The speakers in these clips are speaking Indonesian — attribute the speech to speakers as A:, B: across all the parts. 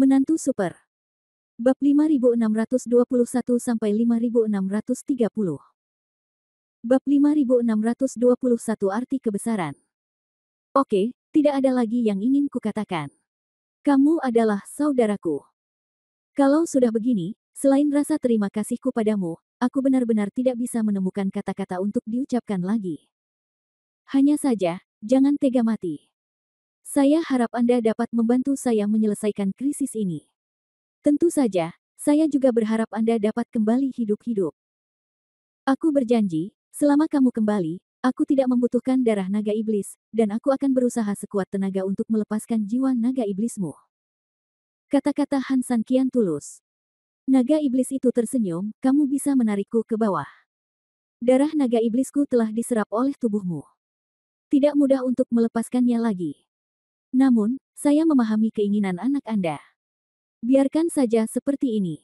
A: Menantu Super. Bab 5621-5630. Bab 5621 Arti Kebesaran. Oke, tidak ada lagi yang ingin kukatakan. Kamu adalah saudaraku. Kalau sudah begini, selain rasa terima kasihku padamu, aku benar-benar tidak bisa menemukan kata-kata untuk diucapkan lagi. Hanya saja, jangan tega mati. Saya harap Anda dapat membantu saya menyelesaikan krisis ini. Tentu saja, saya juga berharap Anda dapat kembali hidup-hidup. Aku berjanji, selama kamu kembali, aku tidak membutuhkan darah naga iblis, dan aku akan berusaha sekuat tenaga untuk melepaskan jiwa naga iblismu. Kata-kata Han San kian tulus. Naga iblis itu tersenyum, kamu bisa menarikku ke bawah. Darah naga iblisku telah diserap oleh tubuhmu. Tidak mudah untuk melepaskannya lagi. Namun, saya memahami keinginan anak Anda. Biarkan saja seperti ini.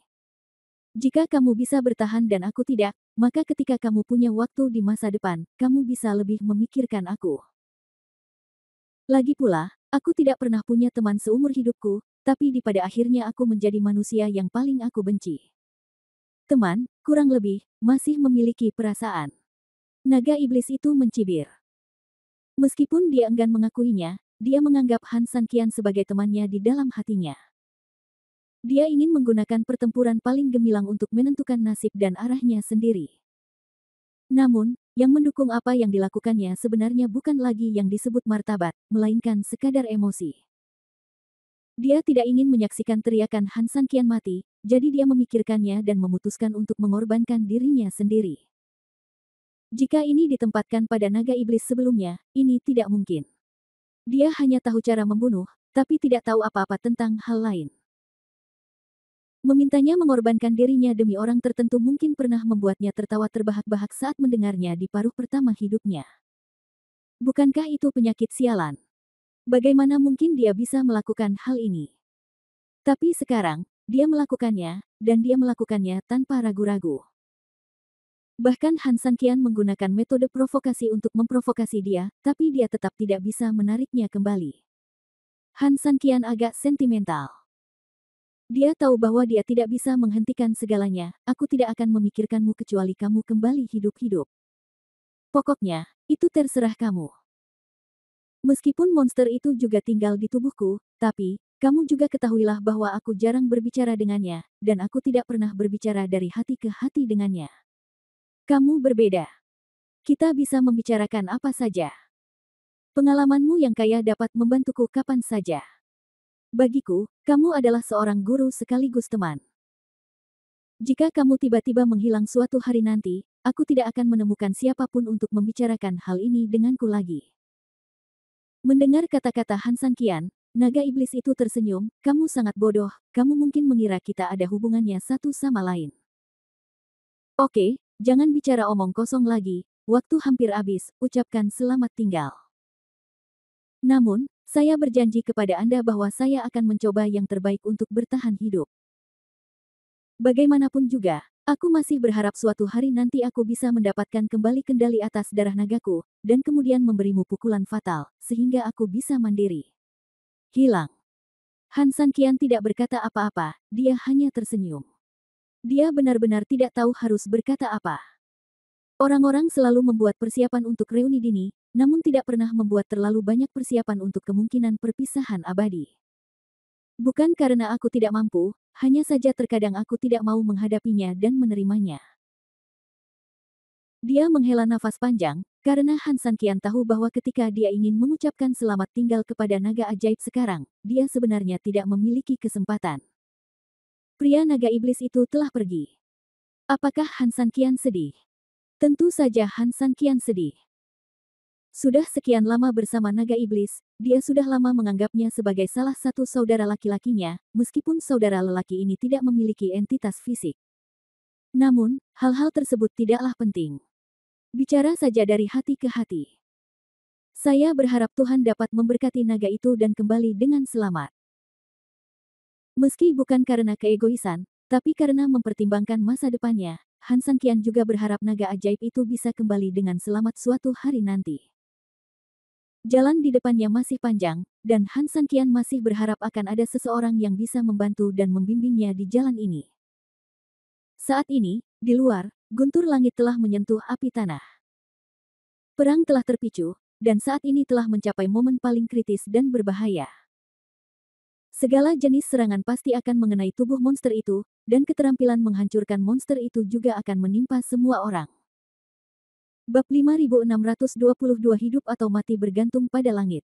A: Jika kamu bisa bertahan dan aku tidak, maka ketika kamu punya waktu di masa depan, kamu bisa lebih memikirkan aku. Lagi pula, aku tidak pernah punya teman seumur hidupku, tapi pada akhirnya aku menjadi manusia yang paling aku benci. Teman, kurang lebih, masih memiliki perasaan. Naga iblis itu mencibir. Meskipun dia enggan mengakuinya, dia menganggap Han San Qian sebagai temannya di dalam hatinya. Dia ingin menggunakan pertempuran paling gemilang untuk menentukan nasib dan arahnya sendiri. Namun, yang mendukung apa yang dilakukannya sebenarnya bukan lagi yang disebut martabat, melainkan sekadar emosi. Dia tidak ingin menyaksikan teriakan Han San Qian mati, jadi dia memikirkannya dan memutuskan untuk mengorbankan dirinya sendiri. Jika ini ditempatkan pada naga iblis sebelumnya, ini tidak mungkin. Dia hanya tahu cara membunuh, tapi tidak tahu apa-apa tentang hal lain. Memintanya mengorbankan dirinya demi orang tertentu mungkin pernah membuatnya tertawa terbahak-bahak saat mendengarnya di paruh pertama hidupnya. Bukankah itu penyakit sialan? Bagaimana mungkin dia bisa melakukan hal ini? Tapi sekarang, dia melakukannya, dan dia melakukannya tanpa ragu-ragu. Bahkan Han San Qian menggunakan metode provokasi untuk memprovokasi dia, tapi dia tetap tidak bisa menariknya kembali. Han San Qian agak sentimental. Dia tahu bahwa dia tidak bisa menghentikan segalanya, aku tidak akan memikirkanmu kecuali kamu kembali hidup-hidup. Pokoknya, itu terserah kamu. Meskipun monster itu juga tinggal di tubuhku, tapi, kamu juga ketahuilah bahwa aku jarang berbicara dengannya, dan aku tidak pernah berbicara dari hati ke hati dengannya. Kamu berbeda. Kita bisa membicarakan apa saja. Pengalamanmu yang kaya dapat membantuku kapan saja. Bagiku, kamu adalah seorang guru sekaligus teman. Jika kamu tiba-tiba menghilang suatu hari nanti, aku tidak akan menemukan siapapun untuk membicarakan hal ini denganku lagi. Mendengar kata-kata Han San Qian, naga iblis itu tersenyum, kamu sangat bodoh, kamu mungkin mengira kita ada hubungannya satu sama lain. Oke, jangan bicara omong kosong lagi, waktu hampir habis, ucapkan selamat tinggal. Namun, saya berjanji kepada Anda bahwa saya akan mencoba yang terbaik untuk bertahan hidup. Bagaimanapun juga, aku masih berharap suatu hari nanti aku bisa mendapatkan kembali kendali atas darah nagaku, dan kemudian memberimu pukulan fatal, sehingga aku bisa mandiri. Hilang. Han San Qian tidak berkata apa-apa, dia hanya tersenyum. Dia benar-benar tidak tahu harus berkata apa. Orang-orang selalu membuat persiapan untuk reuni dini, namun tidak pernah membuat terlalu banyak persiapan untuk kemungkinan perpisahan abadi. Bukan karena aku tidak mampu, hanya saja terkadang aku tidak mau menghadapinya dan menerimanya. Dia menghela nafas panjang, karena Han San Qian tahu bahwa ketika dia ingin mengucapkan selamat tinggal kepada naga ajaib sekarang, dia sebenarnya tidak memiliki kesempatan. Pria naga iblis itu telah pergi. Apakah Han San Qian sedih? Tentu saja Han San Qian sedih. Sudah sekian lama bersama naga iblis, dia sudah lama menganggapnya sebagai salah satu saudara laki-lakinya, meskipun saudara lelaki ini tidak memiliki entitas fisik. Namun, hal-hal tersebut tidaklah penting. Bicara saja dari hati ke hati. Saya berharap Tuhan dapat memberkati naga itu dan kembali dengan selamat. Meski bukan karena keegoisan, tapi karena mempertimbangkan masa depannya, Han San Qian juga berharap naga ajaib itu bisa kembali dengan selamat suatu hari nanti. Jalan di depannya masih panjang, dan Han Sanqian masih berharap akan ada seseorang yang bisa membantu dan membimbingnya di jalan ini. Saat ini, di luar, guntur langit telah menyentuh api tanah. Perang telah terpicu, dan saat ini telah mencapai momen paling kritis dan berbahaya. Segala jenis serangan pasti akan mengenai tubuh monster itu, dan keterampilan menghancurkan monster itu juga akan menimpa semua orang. Bab 5622 hidup atau mati bergantung pada langit.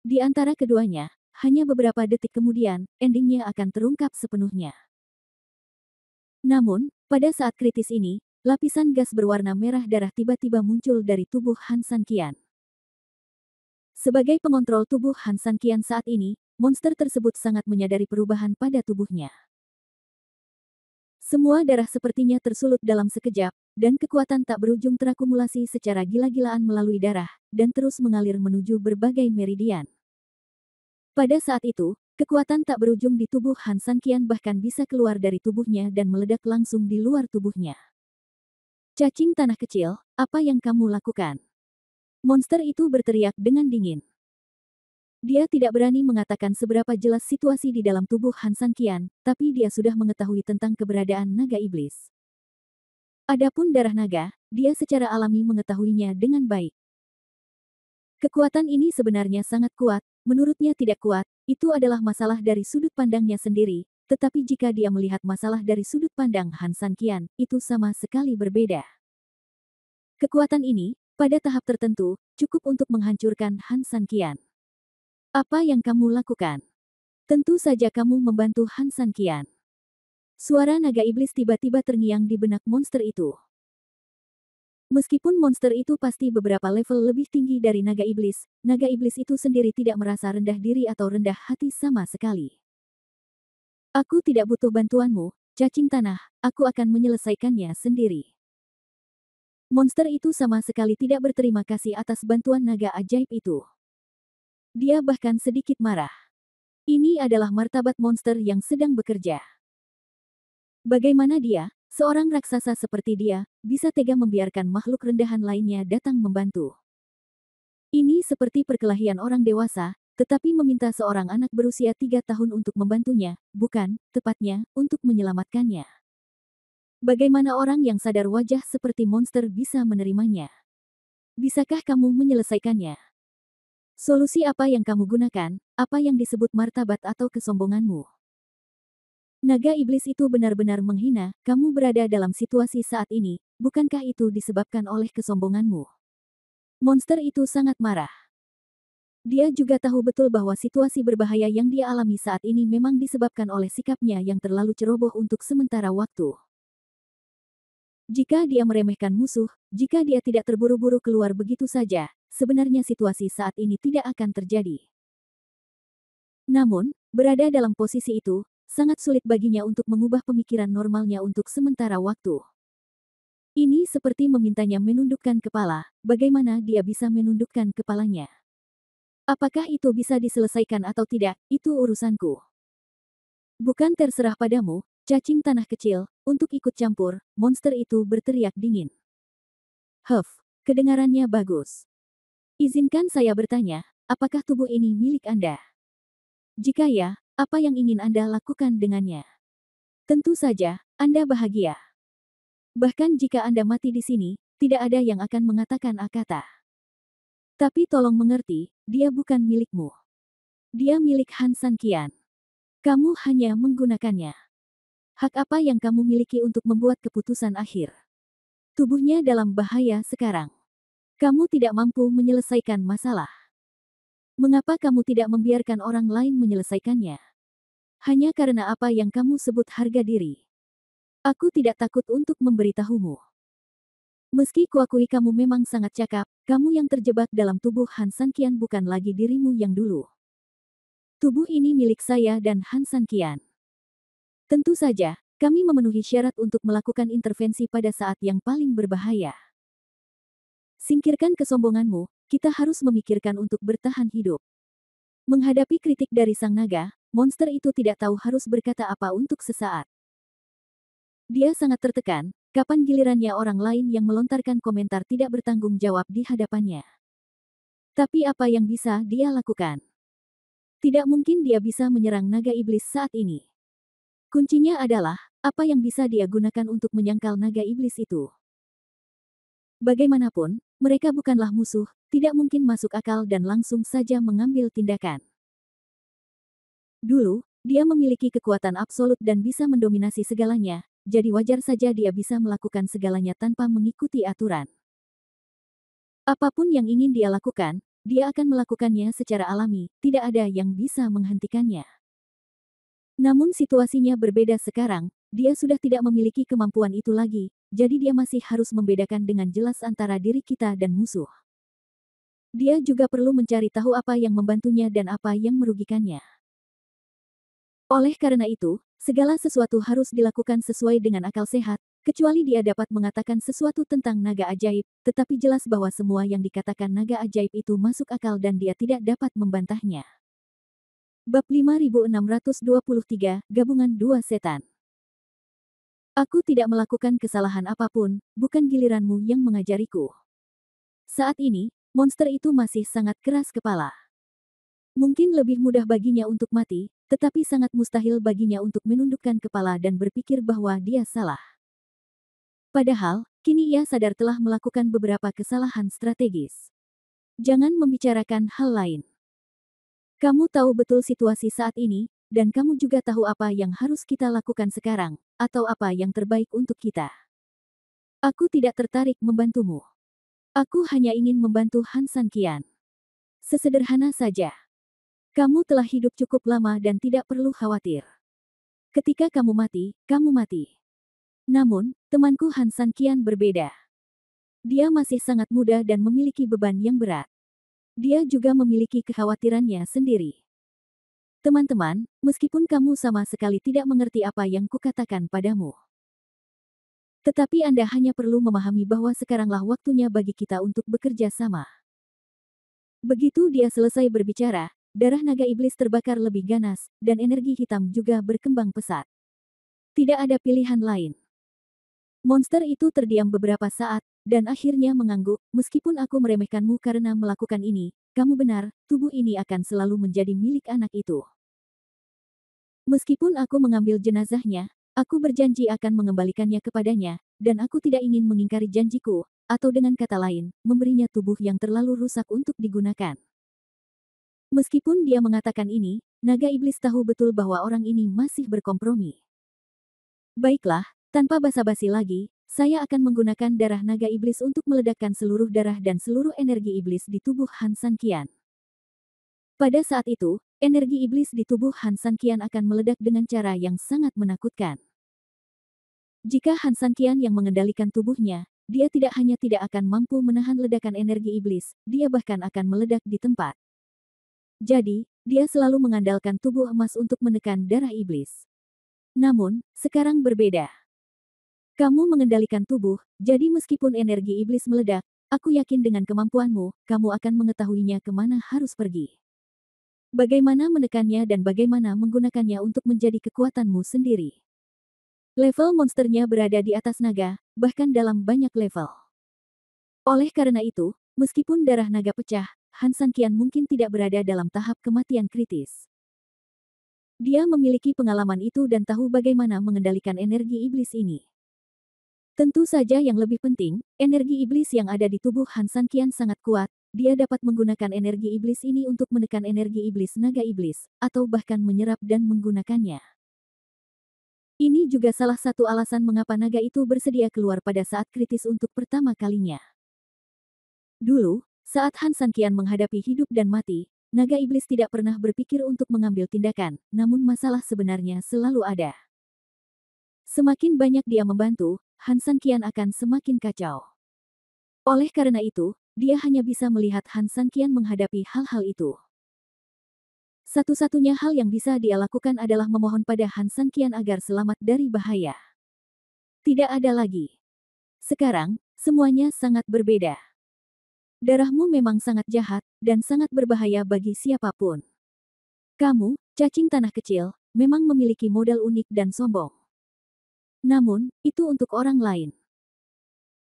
A: Di antara keduanya, hanya beberapa detik kemudian, endingnya akan terungkap sepenuhnya. Namun, pada saat kritis ini, lapisan gas berwarna merah darah tiba-tiba muncul dari tubuh Han Sanqian. Sebagai pengontrol tubuh Han Sanqian saat ini, monster tersebut sangat menyadari perubahan pada tubuhnya. Semua darah sepertinya tersulut dalam sekejap, dan kekuatan tak berujung terakumulasi secara gila-gilaan melalui darah, dan terus mengalir menuju berbagai meridian. Pada saat itu, kekuatan tak berujung di tubuh Han Sanqian bahkan bisa keluar dari tubuhnya dan meledak langsung di luar tubuhnya. Cacing tanah kecil, apa yang kamu lakukan? Monster itu berteriak dengan dingin. Dia tidak berani mengatakan seberapa jelas situasi di dalam tubuh Han Sanqian, tapi dia sudah mengetahui tentang keberadaan naga iblis. Adapun darah naga, dia secara alami mengetahuinya dengan baik. Kekuatan ini sebenarnya sangat kuat, menurutnya tidak kuat, itu adalah masalah dari sudut pandangnya sendiri, tetapi jika dia melihat masalah dari sudut pandang Han Sanqian, itu sama sekali berbeda. Kekuatan ini, pada tahap tertentu, cukup untuk menghancurkan Han Sanqian. Apa yang kamu lakukan? Tentu saja kamu membantu Han Sanqian. Suara naga iblis tiba-tiba terngiang di benak monster itu. Meskipun monster itu pasti beberapa level lebih tinggi dari naga iblis itu sendiri tidak merasa rendah diri atau rendah hati sama sekali. Aku tidak butuh bantuanmu, cacing tanah, aku akan menyelesaikannya sendiri. Monster itu sama sekali tidak berterima kasih atas bantuan naga ajaib itu. Dia bahkan sedikit marah. Ini adalah martabat monster yang sedang bekerja. Bagaimana dia, seorang raksasa seperti dia, bisa tega membiarkan makhluk rendahan lainnya datang membantu? Ini seperti perkelahian orang dewasa, tetapi meminta seorang anak berusia 3 tahun untuk membantunya, bukan, tepatnya, untuk menyelamatkannya. Bagaimana orang yang sadar wajah seperti monster bisa menerimanya? Bisakah kamu menyelesaikannya? Solusi apa yang kamu gunakan, apa yang disebut martabat atau kesombonganmu? Naga iblis itu benar-benar menghina, kamu berada dalam situasi saat ini, bukankah itu disebabkan oleh kesombonganmu? Monster itu sangat marah. Dia juga tahu betul bahwa situasi berbahaya yang dia alami saat ini memang disebabkan oleh sikapnya yang terlalu ceroboh untuk sementara waktu. Jika dia meremehkan musuh, jika dia tidak terburu-buru keluar begitu saja, sebenarnya situasi saat ini tidak akan terjadi. Namun, berada dalam posisi itu, sangat sulit baginya untuk mengubah pemikiran normalnya untuk sementara waktu. Ini seperti memintanya menundukkan kepala, bagaimana dia bisa menundukkan kepalanya? Apakah itu bisa diselesaikan atau tidak, itu urusanku. Bukan terserah padamu, cacing tanah kecil, untuk ikut campur, monster itu berteriak dingin. Kedengarannya bagus. Izinkan saya bertanya, apakah tubuh ini milik Anda? Jika ya, apa yang ingin Anda lakukan dengannya? Tentu saja, Anda bahagia. Bahkan jika Anda mati di sini, tidak ada yang akan mengatakan kata. Tapi tolong mengerti, dia bukan milikmu. Dia milik Han Sanqian. Kamu hanya menggunakannya. Hak apa yang kamu miliki untuk membuat keputusan akhir? Tubuhnya dalam bahaya sekarang. Kamu tidak mampu menyelesaikan masalah. Mengapa kamu tidak membiarkan orang lain menyelesaikannya? Hanya karena apa yang kamu sebut harga diri. Aku tidak takut untuk memberitahumu. Meski kuakui kamu memang sangat cakap, kamu yang terjebak dalam tubuh Han Sanqian bukan lagi dirimu yang dulu. Tubuh ini milik saya dan Han Sanqian. Tentu saja, kami memenuhi syarat untuk melakukan intervensi pada saat yang paling berbahaya. Singkirkan kesombonganmu, kita harus memikirkan untuk bertahan hidup. Menghadapi kritik dari sang naga, monster itu tidak tahu harus berkata apa untuk sesaat. Dia sangat tertekan, kapan gilirannya orang lain yang melontarkan komentar tidak bertanggung jawab di hadapannya. Tapi apa yang bisa dia lakukan? Tidak mungkin dia bisa menyerang naga iblis saat ini. Kuncinya adalah, apa yang bisa dia gunakan untuk menyangkal naga iblis itu. Bagaimanapun, mereka bukanlah musuh, tidak mungkin masuk akal dan langsung saja mengambil tindakan. Dulu, dia memiliki kekuatan absolut dan bisa mendominasi segalanya, jadi wajar saja dia bisa melakukan segalanya tanpa mengikuti aturan. Apapun yang ingin dia lakukan, dia akan melakukannya secara alami, tidak ada yang bisa menghentikannya. Namun situasinya berbeda sekarang, dia sudah tidak memiliki kemampuan itu lagi, jadi dia masih harus membedakan dengan jelas antara diri kita dan musuh. Dia juga perlu mencari tahu apa yang membantunya dan apa yang merugikannya. Oleh karena itu, segala sesuatu harus dilakukan sesuai dengan akal sehat, kecuali dia dapat mengatakan sesuatu tentang naga ajaib, tetapi jelas bahwa semua yang dikatakan naga ajaib itu masuk akal dan dia tidak dapat membantahnya. Bab 5623, Gabungan Dua Setan. Aku tidak melakukan kesalahan apapun, bukan giliranmu yang mengajariku. Saat ini, monster itu masih sangat keras kepala. Mungkin lebih mudah baginya untuk mati, tetapi sangat mustahil baginya untuk menundukkan kepala dan berpikir bahwa dia salah. Padahal, kini ia sadar telah melakukan beberapa kesalahan strategis. Jangan membicarakan hal lain. Kamu tahu betul situasi saat ini, dan kamu juga tahu apa yang harus kita lakukan sekarang, atau apa yang terbaik untuk kita. Aku tidak tertarik membantumu. Aku hanya ingin membantu Han Sanqian. Sesederhana saja. Kamu telah hidup cukup lama dan tidak perlu khawatir. Ketika kamu mati, kamu mati. Namun, temanku Han Sanqian berbeda. Dia masih sangat muda dan memiliki beban yang berat. Dia juga memiliki kekhawatirannya sendiri. Teman-teman, meskipun kamu sama sekali tidak mengerti apa yang kukatakan padamu. Tetapi Anda hanya perlu memahami bahwa sekaranglah waktunya bagi kita untuk bekerja sama. Begitu dia selesai berbicara, darah naga iblis terbakar lebih ganas, dan energi hitam juga berkembang pesat. Tidak ada pilihan lain. Monster itu terdiam beberapa saat, dan akhirnya mengangguk, meskipun aku meremehkanmu karena melakukan ini, kamu benar, tubuh ini akan selalu menjadi milik anak itu. Meskipun aku mengambil jenazahnya, aku berjanji akan mengembalikannya kepadanya, dan aku tidak ingin mengingkari janjiku, atau dengan kata lain, memberinya tubuh yang terlalu rusak untuk digunakan. Meskipun dia mengatakan ini, naga iblis tahu betul bahwa orang ini masih berkompromi. Baiklah, tanpa basa-basi lagi, saya akan menggunakan darah naga iblis untuk meledakkan seluruh darah dan seluruh energi iblis di tubuh Han Sanqian. Pada saat itu, energi iblis di tubuh Han Sanqian akan meledak dengan cara yang sangat menakutkan. Jika Han Sanqian yang mengendalikan tubuhnya, dia tidak hanya tidak akan mampu menahan ledakan energi iblis, dia bahkan akan meledak di tempat. Jadi, dia selalu mengandalkan tubuh emas untuk menekan darah iblis. Namun, sekarang berbeda. Kamu mengendalikan tubuh, jadi meskipun energi iblis meledak, aku yakin dengan kemampuanmu, kamu akan mengetahuinya kemana harus pergi. Bagaimana menekannya dan bagaimana menggunakannya untuk menjadi kekuatanmu sendiri. Level monsternya berada di atas naga, bahkan dalam banyak level. Oleh karena itu, meskipun darah naga pecah, Han Sanqian mungkin tidak berada dalam tahap kematian kritis. Dia memiliki pengalaman itu dan tahu bagaimana mengendalikan energi iblis ini. Tentu saja yang lebih penting, energi iblis yang ada di tubuh Han Sanqian sangat kuat, dia dapat menggunakan energi iblis ini untuk menekan energi iblis naga iblis, atau bahkan menyerap dan menggunakannya. Ini juga salah satu alasan mengapa naga itu bersedia keluar pada saat kritis untuk pertama kalinya. Dulu, saat Han Sanqian menghadapi hidup dan mati, naga iblis tidak pernah berpikir untuk mengambil tindakan, namun masalah sebenarnya selalu ada. Semakin banyak dia membantu, Han Sanqian akan semakin kacau. Oleh karena itu, dia hanya bisa melihat Han Sanqian menghadapi hal-hal itu. Satu-satunya hal yang bisa dia lakukan adalah memohon pada Han Sanqian agar selamat dari bahaya. Tidak ada lagi. Sekarang, semuanya sangat berbeda. Darahmu memang sangat jahat, dan sangat berbahaya bagi siapapun. Kamu, cacing tanah kecil, memang memiliki modal unik dan sombong. Namun, itu untuk orang lain.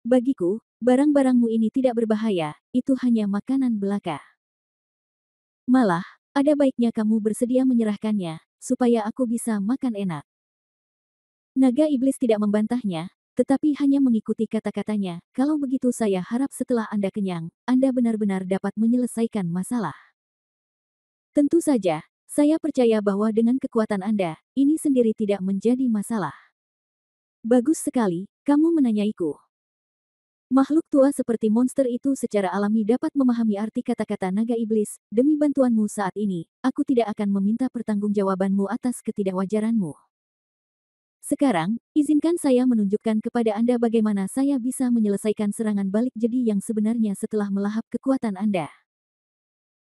A: Bagiku, barang-barangmu ini tidak berbahaya, itu hanya makanan belaka. Malah, ada baiknya kamu bersedia menyerahkannya, supaya aku bisa makan enak. Naga iblis tidak membantahnya, tetapi hanya mengikuti kata-katanya. Kalau begitu saya harap setelah Anda kenyang, Anda benar-benar dapat menyelesaikan masalah. Tentu saja, saya percaya bahwa dengan kekuatan Anda, ini sendiri tidak menjadi masalah. Bagus sekali, kamu menanyaiku. Makhluk tua seperti monster itu secara alami dapat memahami arti kata-kata naga iblis. Demi bantuanmu saat ini, aku tidak akan meminta pertanggungjawabanmu atas ketidakwajaranmu. Sekarang, izinkan saya menunjukkan kepada Anda bagaimana saya bisa menyelesaikan serangan balik jadi yang sebenarnya setelah melahap kekuatan Anda.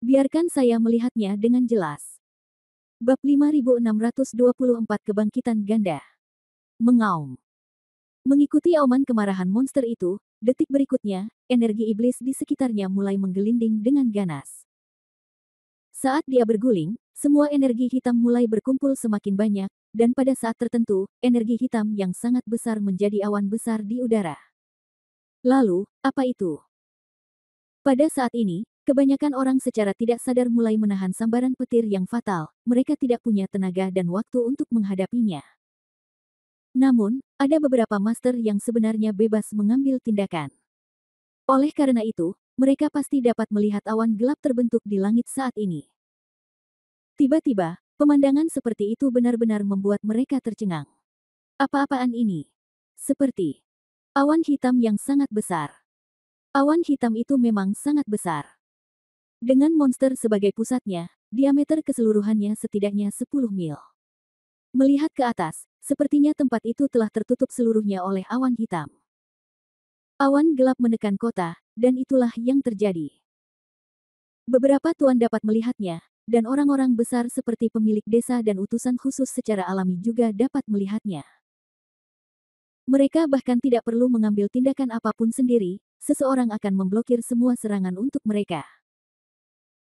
A: Biarkan saya melihatnya dengan jelas. Bab 5624 Kebangkitan Ganda. Mengaum. Mengikuti auman kemarahan monster itu, detik berikutnya, energi iblis di sekitarnya mulai menggelinding dengan ganas. Saat dia berguling, semua energi hitam mulai berkumpul semakin banyak, dan pada saat tertentu, energi hitam yang sangat besar menjadi awan besar di udara. Lalu, apa itu? Pada saat ini, kebanyakan orang secara tidak sadar mulai menahan sambaran petir yang fatal, mereka tidak punya tenaga dan waktu untuk menghadapinya. Namun, ada beberapa master yang sebenarnya bebas mengambil tindakan. Oleh karena itu, mereka pasti dapat melihat awan gelap terbentuk di langit saat ini. Tiba-tiba, pemandangan seperti itu benar-benar membuat mereka tercengang. Apa-apaan ini? Seperti awan hitam yang sangat besar. Awan hitam itu memang sangat besar. Dengan monster sebagai pusatnya, diameter keseluruhannya setidaknya 10 mil. Melihat ke atas, sepertinya tempat itu telah tertutup seluruhnya oleh awan hitam. Awan gelap menekan kota, dan itulah yang terjadi. Beberapa tuan dapat melihatnya, dan orang-orang besar seperti pemilik desa dan utusan khusus secara alami juga dapat melihatnya. Mereka bahkan tidak perlu mengambil tindakan apapun sendiri, seseorang akan memblokir semua serangan untuk mereka.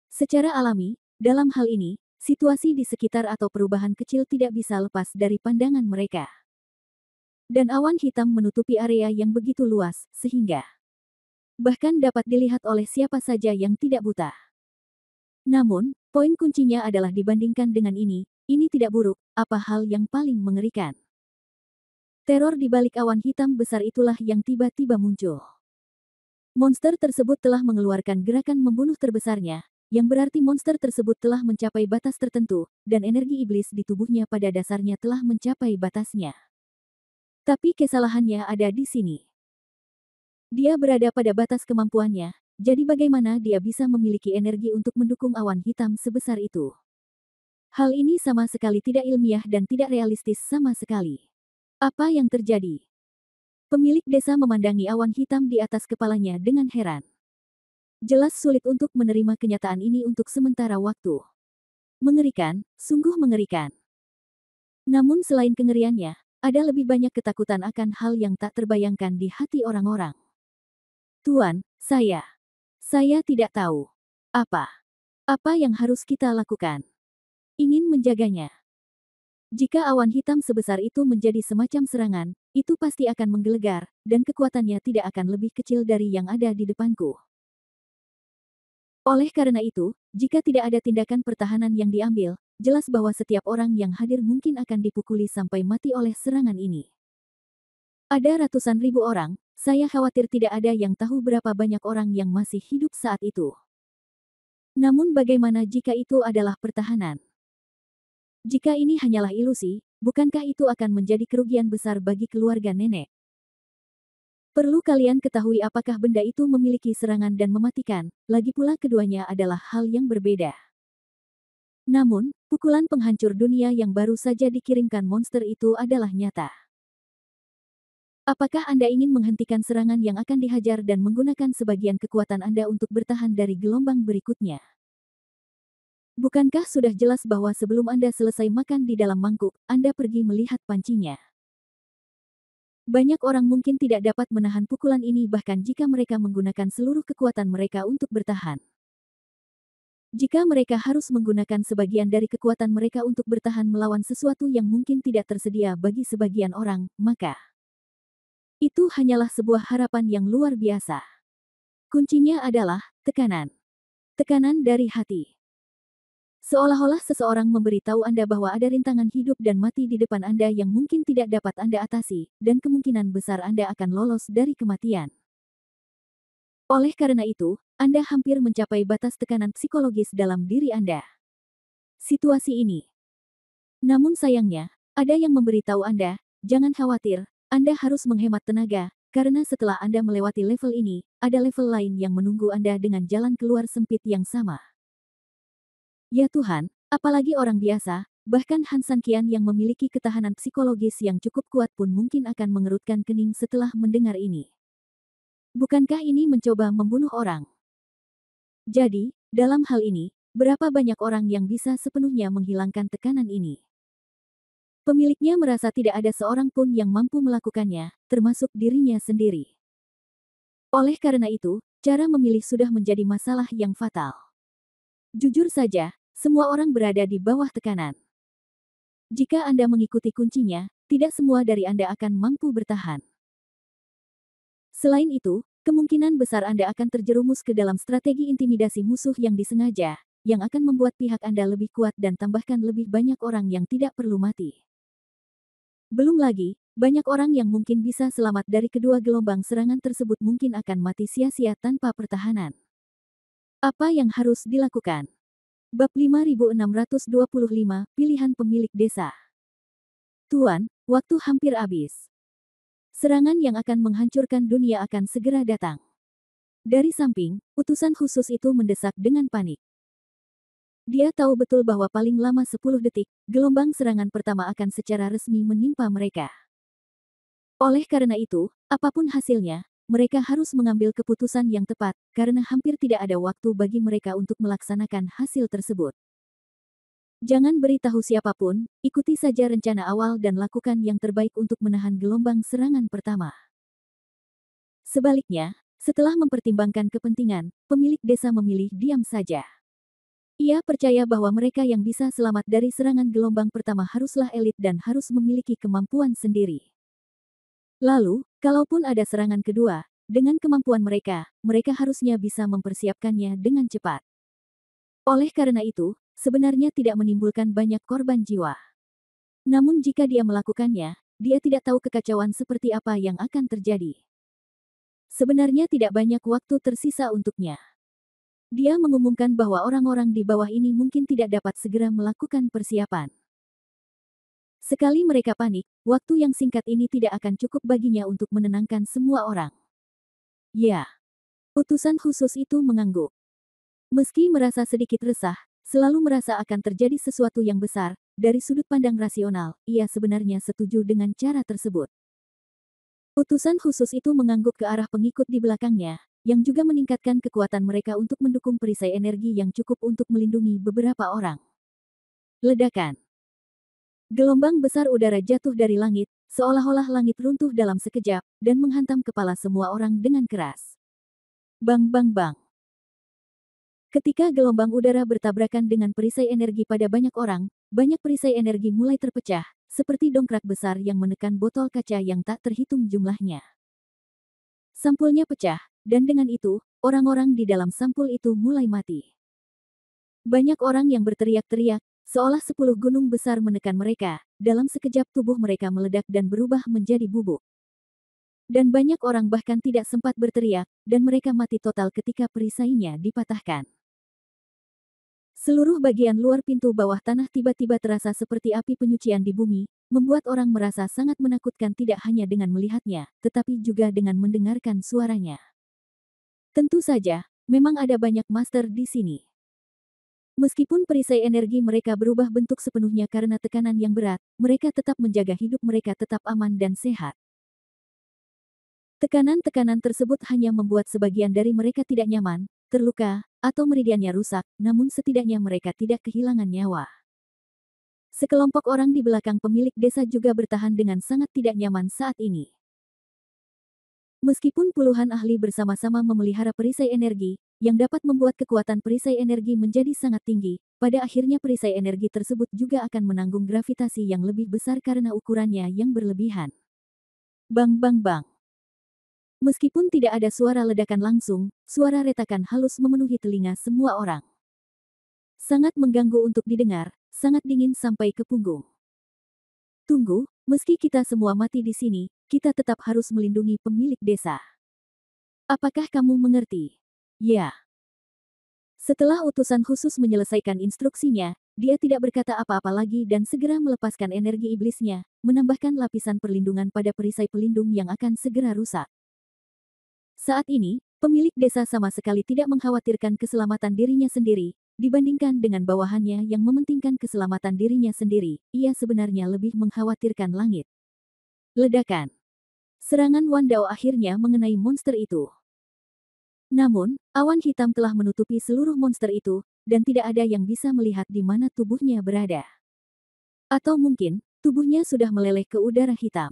A: Secara alami, dalam hal ini, situasi di sekitar atau perubahan kecil tidak bisa lepas dari pandangan mereka. Dan awan hitam menutupi area yang begitu luas, sehingga bahkan dapat dilihat oleh siapa saja yang tidak buta. Namun, poin kuncinya adalah dibandingkan dengan ini tidak buruk, apa hal yang paling mengerikan. Teror di balik awan hitam besar itulah yang tiba-tiba muncul. Monster tersebut telah mengeluarkan gerakan membunuh terbesarnya, yang berarti monster tersebut telah mencapai batas tertentu, dan energi iblis di tubuhnya pada dasarnya telah mencapai batasnya. Tapi kesalahannya ada di sini. Dia berada pada batas kemampuannya, jadi bagaimana dia bisa memiliki energi untuk mendukung awan hitam sebesar itu? Hal ini sama sekali tidak ilmiah dan tidak realistis sama sekali. Apa yang terjadi? Pemilik desa memandangi awan hitam di atas kepalanya dengan heran. Jelas sulit untuk menerima kenyataan ini untuk sementara waktu. Mengerikan, sungguh mengerikan. Namun selain kengeriannya, ada lebih banyak ketakutan akan hal yang tak terbayangkan di hati orang-orang. Tuan, saya tidak tahu. Apa yang harus kita lakukan? Ingin menjaganya. Jika awan hitam sebesar itu menjadi semacam serangan, itu pasti akan menggelegar, dan kekuatannya tidak akan lebih kecil dari yang ada di depanku. Oleh karena itu, jika tidak ada tindakan pertahanan yang diambil, jelas bahwa setiap orang yang hadir mungkin akan dipukuli sampai mati oleh serangan ini. Ada ratusan ribu orang, saya khawatir tidak ada yang tahu berapa banyak orang yang masih hidup saat itu. Namun bagaimana jika itu adalah pertahanan? Jika ini hanyalah ilusi, bukankah itu akan menjadi kerugian besar bagi keluarga nenek? Perlu kalian ketahui apakah benda itu memiliki serangan dan mematikan, lagi pula keduanya adalah hal yang berbeda. Namun, pukulan penghancur dunia yang baru saja dikirimkan monster itu adalah nyata. Apakah Anda ingin menghentikan serangan yang akan dihajar dan menggunakan sebagian kekuatan Anda untuk bertahan dari gelombang berikutnya? Bukankah sudah jelas bahwa sebelum Anda selesai makan di dalam mangkuk, Anda pergi melihat pancinya? Banyak orang mungkin tidak dapat menahan pukulan ini bahkan jika mereka menggunakan seluruh kekuatan mereka untuk bertahan. Jika mereka harus menggunakan sebagian dari kekuatan mereka untuk bertahan melawan sesuatu yang mungkin tidak tersedia bagi sebagian orang, maka itu hanyalah sebuah harapan yang luar biasa. Kuncinya adalah tekanan. Tekanan dari hati. Seolah-olah seseorang memberitahu Anda bahwa ada rintangan hidup dan mati di depan Anda yang mungkin tidak dapat Anda atasi, dan kemungkinan besar Anda akan lolos dari kematian. Oleh karena itu, Anda hampir mencapai batas tekanan psikologis dalam diri Anda. Situasi ini. Namun sayangnya, ada yang memberitahu Anda, jangan khawatir, Anda harus menghemat tenaga, karena setelah Anda melewati level ini, ada level lain yang menunggu Anda dengan jalan keluar sempit yang sama. Ya Tuhan, apalagi orang biasa, bahkan Han Sanqian yang memiliki ketahanan psikologis yang cukup kuat pun mungkin akan mengerutkan kening setelah mendengar ini. Bukankah ini mencoba membunuh orang? Jadi, dalam hal ini, berapa banyak orang yang bisa sepenuhnya menghilangkan tekanan ini? Pemiliknya merasa tidak ada seorang pun yang mampu melakukannya, termasuk dirinya sendiri. Oleh karena itu, cara memilih sudah menjadi masalah yang fatal. Jujur saja, semua orang berada di bawah tekanan. Jika Anda mengikuti kuncinya, tidak semua dari Anda akan mampu bertahan. Selain itu, kemungkinan besar Anda akan terjerumus ke dalam strategi intimidasi musuh yang disengaja, yang akan membuat pihak Anda lebih kuat dan tambahkan lebih banyak orang yang tidak perlu mati. Belum lagi, banyak orang yang mungkin bisa selamat dari kedua gelombang serangan tersebut mungkin akan mati sia-sia tanpa pertahanan. Apa yang harus dilakukan? Bab 5625, Pilihan Pemilik Desa. Tuan, waktu hampir habis. Serangan yang akan menghancurkan dunia akan segera datang. Dari samping, utusan khusus itu mendesak dengan panik. Dia tahu betul bahwa paling lama 10 detik, gelombang serangan pertama akan secara resmi menimpa mereka. Oleh karena itu, apapun hasilnya, mereka harus mengambil keputusan yang tepat, karena hampir tidak ada waktu bagi mereka untuk melaksanakan hasil tersebut. Jangan beritahu siapapun, ikuti saja rencana awal dan lakukan yang terbaik untuk menahan gelombang serangan pertama. Sebaliknya, setelah mempertimbangkan kepentingan, pemilik desa memilih diam saja. Ia percaya bahwa mereka yang bisa selamat dari serangan gelombang pertama haruslah elit dan harus memiliki kemampuan sendiri. Lalu, kalaupun ada serangan kedua, dengan kemampuan mereka, mereka harusnya bisa mempersiapkannya dengan cepat. Oleh karena itu, sebenarnya tidak menimbulkan banyak korban jiwa. Namun jika dia melakukannya, dia tidak tahu kekacauan seperti apa yang akan terjadi. Sebenarnya tidak banyak waktu tersisa untuknya. Dia mengumumkan bahwa orang-orang di bawah ini mungkin tidak dapat segera melakukan persiapan. Sekali mereka panik, waktu yang singkat ini tidak akan cukup baginya untuk menenangkan semua orang. Ya, utusan khusus itu mengangguk. Meski merasa sedikit resah, selalu merasa akan terjadi sesuatu yang besar, dari sudut pandang rasional, ia sebenarnya setuju dengan cara tersebut. Utusan khusus itu mengangguk ke arah pengikut di belakangnya, yang juga meningkatkan kekuatan mereka untuk mendukung perisai energi yang cukup untuk melindungi beberapa orang. Ledakan. Gelombang besar udara jatuh dari langit, seolah-olah langit runtuh dalam sekejap, dan menghantam kepala semua orang dengan keras. Bang bang bang. Ketika gelombang udara bertabrakan dengan perisai energi pada banyak orang, banyak perisai energi mulai terpecah, seperti dongkrak besar yang menekan botol kaca yang tak terhitung jumlahnya. Sampulnya pecah, dan dengan itu, orang-orang di dalam sampul itu mulai mati. Banyak orang yang berteriak-teriak, seolah 10 gunung besar menekan mereka, dalam sekejap tubuh mereka meledak dan berubah menjadi bubuk. Dan banyak orang bahkan tidak sempat berteriak, dan mereka mati total ketika perisainya dipatahkan. Seluruh bagian luar pintu bawah tanah tiba-tiba terasa seperti api penyucian di bumi, membuat orang merasa sangat menakutkan tidak hanya dengan melihatnya, tetapi juga dengan mendengarkan suaranya. Tentu saja, memang ada banyak master di sini. Meskipun perisai energi mereka berubah bentuk sepenuhnya karena tekanan yang berat, mereka tetap menjaga hidup mereka tetap aman dan sehat. Tekanan-tekanan tersebut hanya membuat sebagian dari mereka tidak nyaman, terluka, atau meridiannya rusak, namun setidaknya mereka tidak kehilangan nyawa. Sekelompok orang di belakang pemilik desa juga bertahan dengan sangat tidak nyaman saat ini. Meskipun puluhan ahli bersama-sama memelihara perisai energi, yang dapat membuat kekuatan perisai energi menjadi sangat tinggi, pada akhirnya perisai energi tersebut juga akan menanggung gravitasi yang lebih besar karena ukurannya yang berlebihan. Bang bang bang. Meskipun tidak ada suara ledakan langsung, suara retakan halus memenuhi telinga semua orang. Sangat mengganggu untuk didengar, sangat dingin sampai ke punggung. Tunggu, meski kita semua mati di sini, kita tetap harus melindungi pemilik desa. Apakah kamu mengerti? Ya. Setelah utusan khusus menyelesaikan instruksinya, dia tidak berkata apa-apa lagi dan segera melepaskan energi iblisnya, menambahkan lapisan perlindungan pada perisai pelindung yang akan segera rusak. Saat ini, pemilik desa sama sekali tidak mengkhawatirkan keselamatan dirinya sendiri, dibandingkan dengan bawahannya yang mementingkan keselamatan dirinya sendiri, ia sebenarnya lebih mengkhawatirkan langit. Ledakan. Serangan Wan Dao akhirnya mengenai monster itu. Namun, awan hitam telah menutupi seluruh monster itu, dan tidak ada yang bisa melihat di mana tubuhnya berada. Atau mungkin, tubuhnya sudah meleleh ke udara hitam.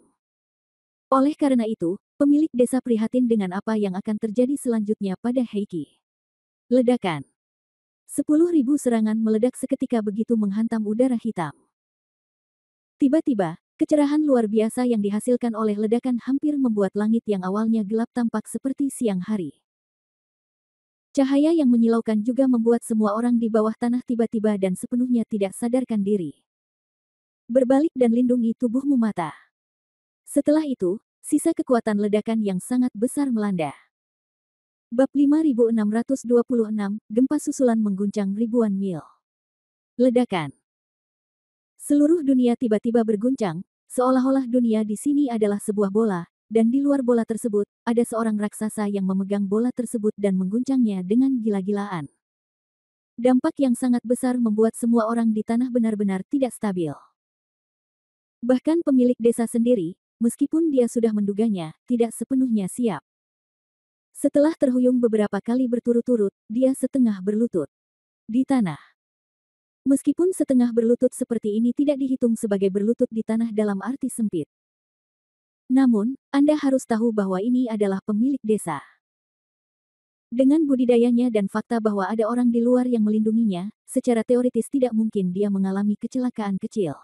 A: Oleh karena itu, pemilik desa prihatin dengan apa yang akan terjadi selanjutnya pada Heiki. Ledakan. 10.000 serangan meledak seketika begitu menghantam udara hitam. Tiba-tiba, kecerahan luar biasa yang dihasilkan oleh ledakan hampir membuat langit yang awalnya gelap tampak seperti siang hari. Cahaya yang menyilaukan juga membuat semua orang di bawah tanah tiba-tiba dan sepenuhnya tidak sadarkan diri. Berbalik dan lindungi tubuhmu mata. Setelah itu, sisa kekuatan ledakan yang sangat besar melanda. Bab 5626, Gempa Susulan Mengguncang Ribuan Mil. Ledakan. Seluruh dunia tiba-tiba berguncang, seolah-olah dunia di sini adalah sebuah bola, dan di luar bola tersebut, ada seorang raksasa yang memegang bola tersebut dan mengguncangnya dengan gila-gilaan. Dampak yang sangat besar membuat semua orang di tanah benar-benar tidak stabil. Bahkan pemilik desa sendiri, meskipun dia sudah menduganya, tidak sepenuhnya siap. Setelah terhuyung beberapa kali berturut-turut, dia setengah berlutut di tanah. Meskipun setengah berlutut seperti ini tidak dihitung sebagai berlutut di tanah dalam arti sempit. Namun, Anda harus tahu bahwa ini adalah pemilik desa. Dengan budidayanya dan fakta bahwa ada orang di luar yang melindunginya, secara teoritis tidak mungkin dia mengalami kecelakaan kecil.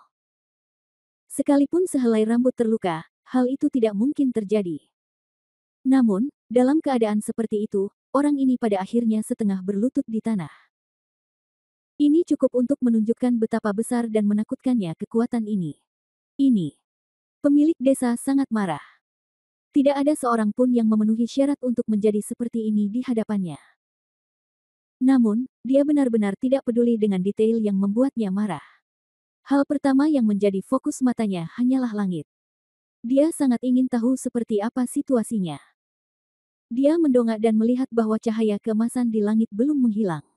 A: Sekalipun sehelai rambut terluka, hal itu tidak mungkin terjadi. Namun, dalam keadaan seperti itu, orang ini pada akhirnya setengah berlutut di tanah. Ini cukup untuk menunjukkan betapa besar dan menakutkannya kekuatan ini. Pemilik desa sangat marah. Tidak ada seorang pun yang memenuhi syarat untuk menjadi seperti ini di hadapannya. Namun, dia benar-benar tidak peduli dengan detail yang membuatnya marah. Hal pertama yang menjadi fokus matanya hanyalah langit. Dia sangat ingin tahu seperti apa situasinya. Dia mendongak dan melihat bahwa cahaya keemasan di langit belum menghilang.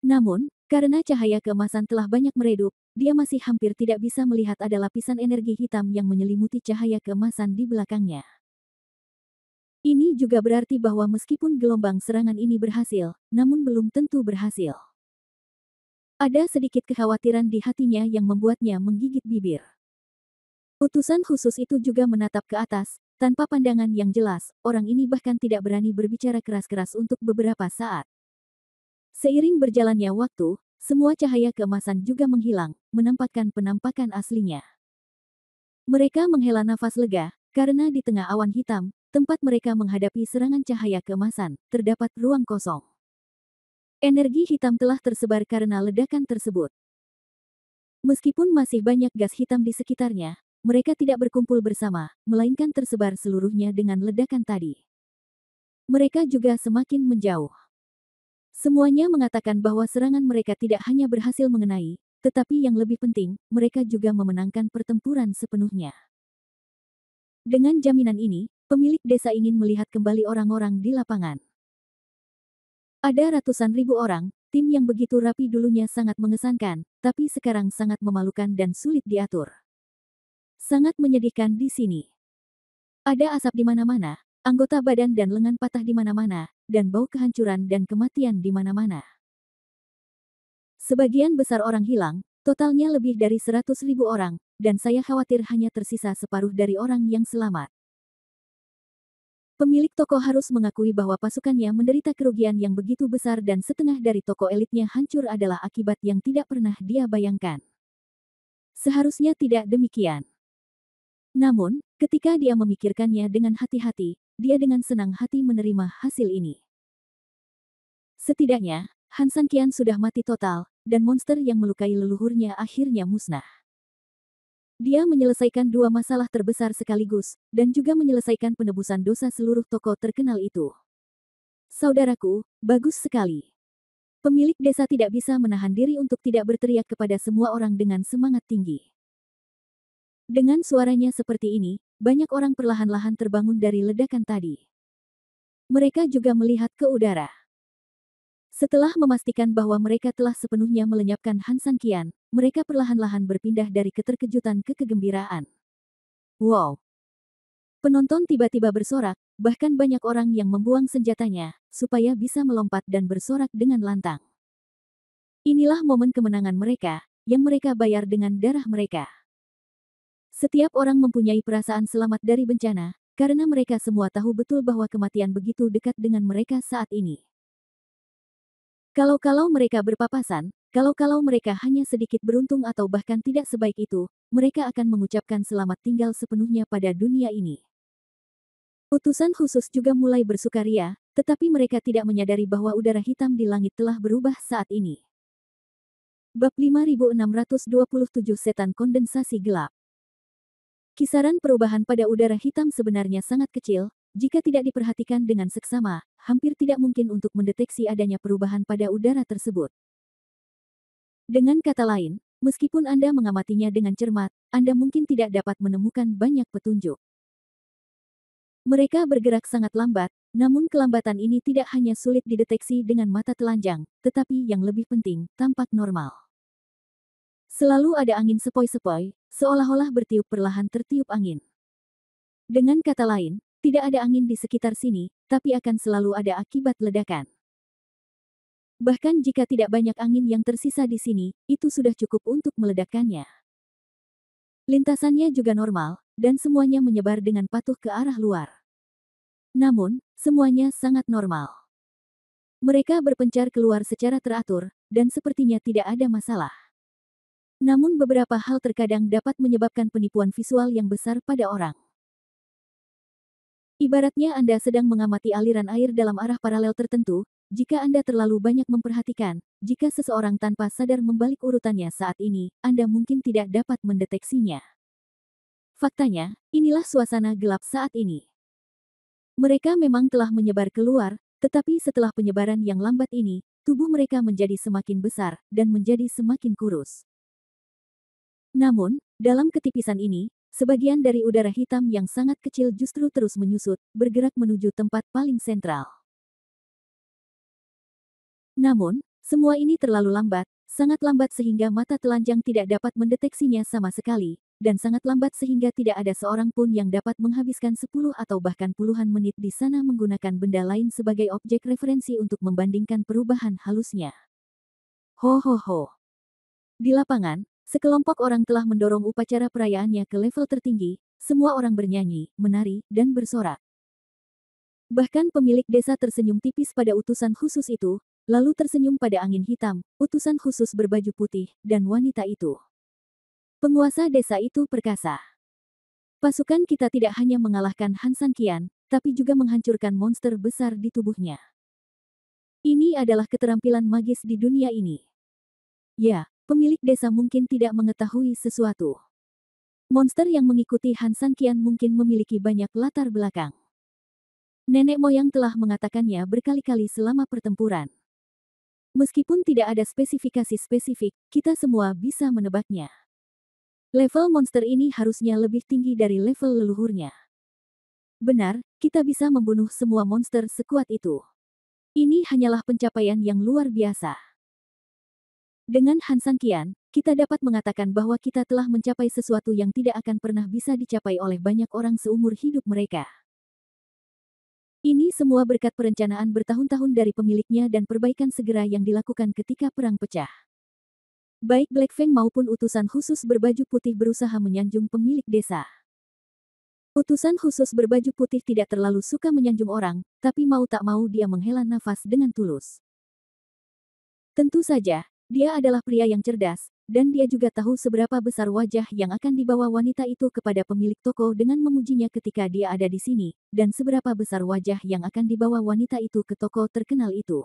A: Namun, karena cahaya keemasan telah banyak meredup, dia masih hampir tidak bisa melihat ada lapisan energi hitam yang menyelimuti cahaya keemasan di belakangnya. Ini juga berarti bahwa meskipun gelombang serangan ini berhasil, namun belum tentu berhasil. Ada sedikit kekhawatiran di hatinya yang membuatnya menggigit bibir. Utusan khusus itu juga menatap ke atas, tanpa pandangan yang jelas, orang ini bahkan tidak berani berbicara keras-keras untuk beberapa saat. Seiring berjalannya waktu, semua cahaya keemasan juga menghilang, menampakkan penampakan aslinya. Mereka menghela nafas lega, karena di tengah awan hitam, tempat mereka menghadapi serangan cahaya keemasan, terdapat ruang kosong. Energi hitam telah tersebar karena ledakan tersebut. Meskipun masih banyak gas hitam di sekitarnya, mereka tidak berkumpul bersama, melainkan tersebar seluruhnya dengan ledakan tadi. Mereka juga semakin menjauh. Semuanya mengatakan bahwa serangan mereka tidak hanya berhasil mengenai, tetapi yang lebih penting, mereka juga memenangkan pertempuran sepenuhnya. Dengan jaminan ini, pemilik desa ingin melihat kembali orang-orang di lapangan. Ada ratusan ribu orang, tim yang begitu rapi dulunya sangat mengesankan, tapi sekarang sangat memalukan dan sulit diatur. Sangat menyedihkan di sini. Ada asap di mana-mana, anggota badan dan lengan patah di mana-mana, dan bau kehancuran dan kematian di mana-mana. Sebagian besar orang hilang, totalnya lebih dari 100.000 orang, dan saya khawatir hanya tersisa separuh dari orang yang selamat. Pemilik toko harus mengakui bahwa pasukannya menderita kerugian yang begitu besar dan setengah dari toko elitnya hancur adalah akibat yang tidak pernah dia bayangkan. Seharusnya tidak demikian. Namun, ketika dia memikirkannya dengan hati-hati, dia dengan senang hati menerima hasil ini. Setidaknya, Han San Qian sudah mati total, dan monster yang melukai leluhurnya akhirnya musnah. Dia menyelesaikan dua masalah terbesar sekaligus, dan juga menyelesaikan penebusan dosa seluruh tokoh terkenal itu. Saudaraku, bagus sekali. Pemilik desa tidak bisa menahan diri untuk tidak berteriak kepada semua orang dengan semangat tinggi. Dengan suaranya seperti ini, banyak orang perlahan-lahan terbangun dari ledakan tadi. Mereka juga melihat ke udara. Setelah memastikan bahwa mereka telah sepenuhnya melenyapkan Han San Qian, mereka perlahan-lahan berpindah dari keterkejutan ke kegembiraan. Wow! Penonton tiba-tiba bersorak, bahkan banyak orang yang membuang senjatanya, supaya bisa melompat dan bersorak dengan lantang. Inilah momen kemenangan mereka, yang mereka bayar dengan darah mereka. Setiap orang mempunyai perasaan selamat dari bencana, karena mereka semua tahu betul bahwa kematian begitu dekat dengan mereka saat ini. Kalau-kalau mereka berpapasan, kalau-kalau mereka hanya sedikit beruntung atau bahkan tidak sebaik itu, mereka akan mengucapkan selamat tinggal sepenuhnya pada dunia ini. Utusan khusus juga mulai bersukaria, tetapi mereka tidak menyadari bahwa udara hitam di langit telah berubah saat ini. Bab 5627 Setan Kondensasi Gelap. Kisaran perubahan pada udara hitam sebenarnya sangat kecil, jika tidak diperhatikan dengan seksama, hampir tidak mungkin untuk mendeteksi adanya perubahan pada udara tersebut. Dengan kata lain, meskipun Anda mengamatinya dengan cermat, Anda mungkin tidak dapat menemukan banyak petunjuk. Mereka bergerak sangat lambat, namun kelambatan ini tidak hanya sulit dideteksi dengan mata telanjang, tetapi yang lebih penting, tampak normal. Selalu ada angin sepoi-sepoi, seolah-olah bertiup perlahan tertiup angin. Dengan kata lain, tidak ada angin di sekitar sini, tapi akan selalu ada akibat ledakan. Bahkan jika tidak banyak angin yang tersisa di sini, itu sudah cukup untuk meledakkannya. Lintasannya juga normal, dan semuanya menyebar dengan patuh ke arah luar. Namun, semuanya sangat normal. Mereka berpencar keluar secara teratur, dan sepertinya tidak ada masalah. Namun beberapa hal terkadang dapat menyebabkan penipuan visual yang besar pada orang. Ibaratnya Anda sedang mengamati aliran air dalam arah paralel tertentu, jika Anda terlalu banyak memperhatikan, jika seseorang tanpa sadar membalik urutannya saat ini, Anda mungkin tidak dapat mendeteksinya. Faktanya, inilah suasana gelap saat ini. Mereka memang telah menyebar keluar, tetapi setelah penyebaran yang lambat ini, tubuh mereka menjadi semakin besar, dan menjadi semakin kurus. Namun, dalam ketipisan ini, sebagian dari udara hitam yang sangat kecil justru terus menyusut, bergerak menuju tempat paling sentral. Namun, semua ini terlalu lambat, sangat lambat sehingga mata telanjang tidak dapat mendeteksinya sama sekali, dan sangat lambat sehingga tidak ada seorang pun yang dapat menghabiskan 10 atau bahkan puluhan menit di sana menggunakan benda lain sebagai objek referensi untuk membandingkan perubahan halusnya. Ho ho ho. Di lapangan, sekelompok orang telah mendorong upacara perayaannya ke level tertinggi, semua orang bernyanyi, menari, dan bersorak. Bahkan pemilik desa tersenyum tipis pada utusan khusus itu, lalu tersenyum pada angin hitam, utusan khusus berbaju putih, dan wanita itu. Penguasa desa itu perkasa. Pasukan kita tidak hanya mengalahkan Han San Qian, tapi juga menghancurkan monster besar di tubuhnya. Ini adalah keterampilan magis di dunia ini. Ya, pemilik desa mungkin tidak mengetahui sesuatu. Monster yang mengikuti Han San Qian mungkin memiliki banyak latar belakang. Nenek moyang telah mengatakannya berkali-kali selama pertempuran. Meskipun tidak ada spesifikasi spesifik, kita semua bisa menebaknya. Level monster ini harusnya lebih tinggi dari level leluhurnya. Benar, kita bisa membunuh semua monster sekuat itu. Ini hanyalah pencapaian yang luar biasa. Dengan Han San Qian, kita dapat mengatakan bahwa kita telah mencapai sesuatu yang tidak akan pernah bisa dicapai oleh banyak orang seumur hidup mereka. Ini semua berkat perencanaan bertahun-tahun dari pemiliknya dan perbaikan segera yang dilakukan ketika perang pecah. Baik Black Fang maupun utusan khusus berbaju putih berusaha menyanjung pemilik desa. Utusan khusus berbaju putih tidak terlalu suka menyanjung orang, tapi mau tak mau dia menghela nafas dengan tulus. Tentu saja, dia adalah pria yang cerdas, dan dia juga tahu seberapa besar wajah yang akan dibawa wanita itu kepada pemilik toko dengan memujinya ketika dia ada di sini, dan seberapa besar wajah yang akan dibawa wanita itu ke toko terkenal itu.